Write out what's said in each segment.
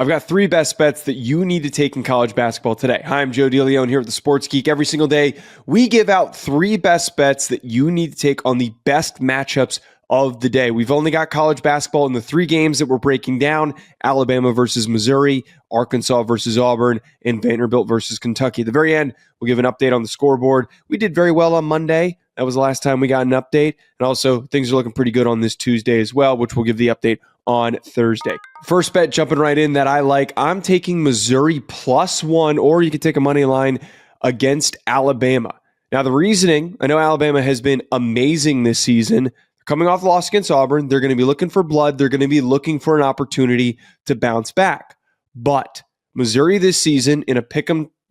I've got 3 best bets that you need to take in college basketball today. Hi, I'm Joe DeLeone here at the Sports Geek. Every single day, we give out 3 best bets that you need to take on the best matchups of the day. We've only got college basketball in the 3 games that we're breaking down: Alabama versus Missouri, Arkansas versus Auburn, and Vanderbilt versus Kentucky. At the very end, we'll give an update on the scoreboard. We did very well on Monday. That was the last time we got an update. And also, things are looking pretty good on this Tuesday as well, which we'll give the update on Thursday. First bet, jumping right in, that I like. I'm taking Missouri +1, or you could take a money line against Alabama. Now, the reasoning, I know Alabama has been amazing this season. Coming off the loss against Auburn, they're going to be looking for blood. They're going to be looking for an opportunity to bounce back. But Missouri this season, this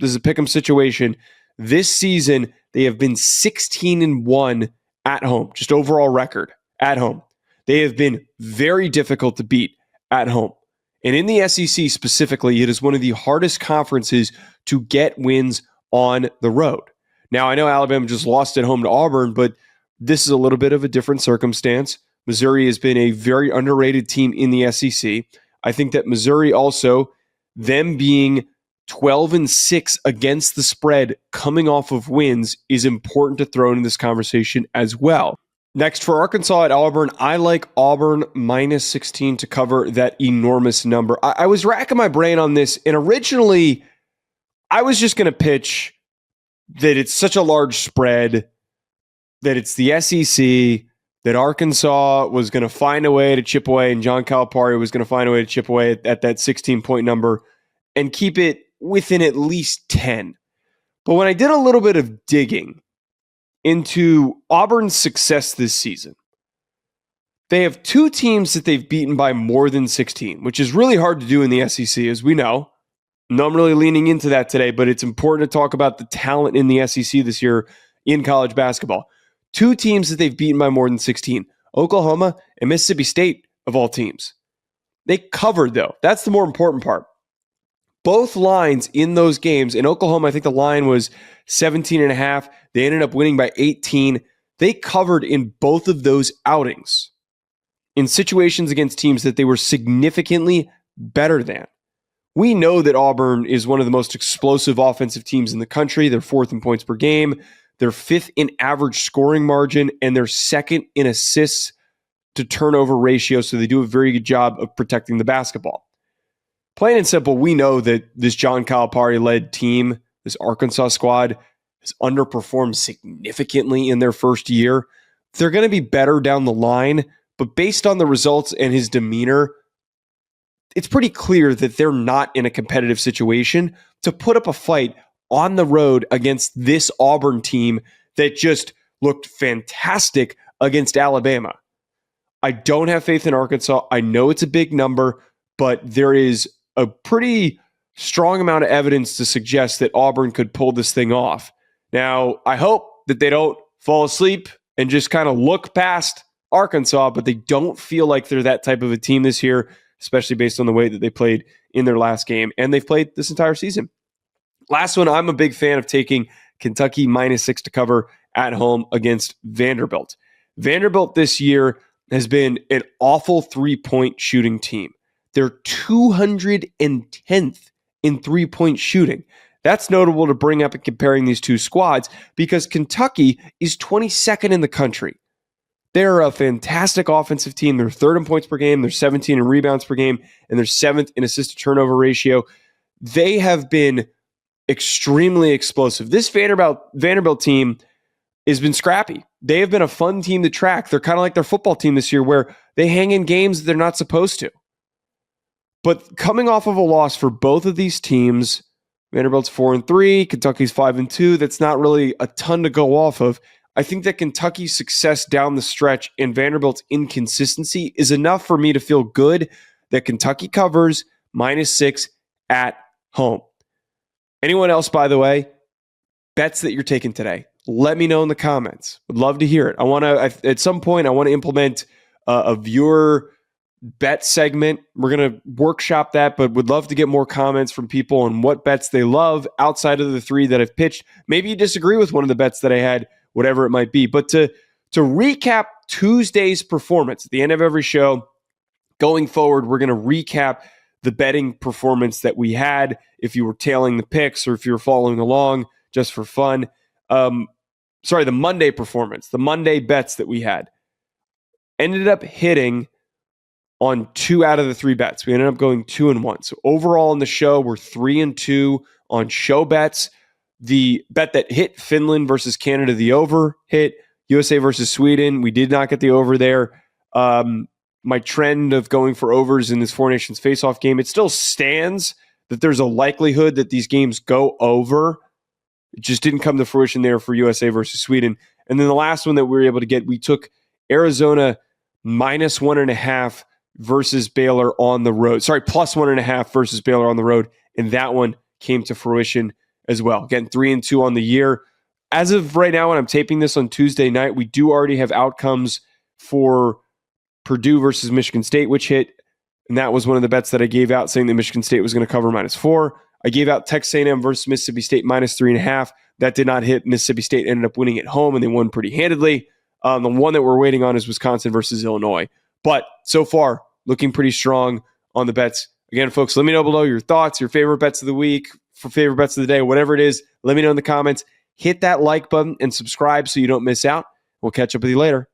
is a pick'em situation. This season, they have been 16-1 at home, just overall record at home. They have been very difficult to beat at home. And in the SEC specifically, it is one of the hardest conferences to get wins on the road. Now, I know Alabama just lost at home to Auburn, but this is a little bit of a different circumstance. Missouri has been a very underrated team in the SEC. I think that Missouri also, them being 12-6 against the spread coming off of wins, is important to throw into this conversation as well. Next, for Arkansas at Auburn, I like Auburn -16 to cover that enormous number. I was racking my brain on this, and originally I was just going to pitch that it's such a large spread, that it's the SEC, that Arkansas was going to find a way to chip away, and John Calipari was going to find a way to chip away at that 16-point number and keep it within at least 10. But when I did a little bit of digging into Auburn's success this season, they have 2 teams that they've beaten by more than 16, which is really hard to do in the SEC, as we know. No, I'm really leaning into that today, but it's important to talk about the talent in the SEC this year in college basketball. 2 teams that they've beaten by more than 16, Oklahoma and Mississippi State, of all teams. They covered, though. That's the more important part. Both lines in those games, in Oklahoma, I think the line was 17.5. They ended up winning by 18. They covered in both of those outings in situations against teams that they were significantly better than. We know that Auburn is one of the most explosive offensive teams in the country. They're 4th in points per game. They're 5th in average scoring margin, and they're 2nd in assists to turnover ratio. So they do a very good job of protecting the basketball. Plain and simple, we know that this John Calipari-led team, this Arkansas squad, has underperformed significantly in their first year. They're going to be better down the line, but based on the results and his demeanor, it's pretty clear that they're not in a competitive situation to put up a fight on the road against this Auburn team that just looked fantastic against Alabama. I don't have faith in Arkansas. I know it's a big number, but there is a pretty strong amount of evidence to suggest that Auburn could pull this thing off. Now, I hope that they don't fall asleep and just kind of look past Arkansas, but they don't feel like they're that type of a team this year, especially based on the way that they played in their last game, and they've played this entire season. Last one, I'm a big fan of taking Kentucky -6 to cover at home against Vanderbilt. Vanderbilt this year has been an awful 3-point shooting team. They're 210th in 3-point shooting. That's notable to bring up in comparing these 2 squads because Kentucky is 22nd in the country. They're a fantastic offensive team. They're 3rd in points per game. They're 17 in rebounds per game, and they're 7th in assist to turnover ratio. They have been extremely explosive. This Vanderbilt team has been scrappy. They have been a fun team to track. They're kind of like their football team this year where they hang in games that they're not supposed to. But coming off of a loss for both of these teams, Vanderbilt's 4-3, Kentucky's 5-2. That's not really a ton to go off of. I think that Kentucky's success down the stretch and Vanderbilt's inconsistency is enough for me to feel good that Kentucky covers -6 at home. Anyone else, by the way, bets that you're taking today? Let me know in the comments. Would love to hear it. At some point, I want to implement a viewer bet segment. We're going to workshop that, but would love to get more comments from people on what bets they love outside of the 3 that I've pitched. Maybe you disagree with one of the bets that I had, whatever it might be. But to recap Tuesday's performance at the end of every show, going forward, we're going to recap the betting performance that we had, if you were tailing the picks or if you were following along just for fun. The Monday performance, the Monday bets that we had ended up hitting on 2 out of the 3 bets. We ended up going 2-1. So overall in the show, we're 3-2 on show bets. The bet that hit Finland versus Canada, the over hit. USA versus Sweden, we did not get the over there. My trend of going for overs in this Four Nations face-off game, it still stands that there's a likelihood that these games go over. It just didn't come to fruition there for USA versus Sweden. And then the last one that we were able to get, we took Arizona -1.5 versus Baylor on the road. Sorry, +1.5 versus Baylor on the road. And that one came to fruition as well. Again, 3-2 on the year. As of right now, when I'm taping this on Tuesday night, we do already have outcomes for Purdue versus Michigan State, which hit. And that was one of the bets that I gave out, saying that Michigan State was going to cover -4. I gave out Texas A&M versus Mississippi State -3.5. That did not hit. Mississippi State ended up winning at home, and they won pretty handedly. The one that we're waiting on is Wisconsin versus Illinois. But so far, looking pretty strong on the bets. Again, folks, let me know below your thoughts, your favorite bets of the week, for favorite bets of the day, whatever it is. Let me know in the comments. Hit that like button and subscribe so you don't miss out. We'll catch up with you later.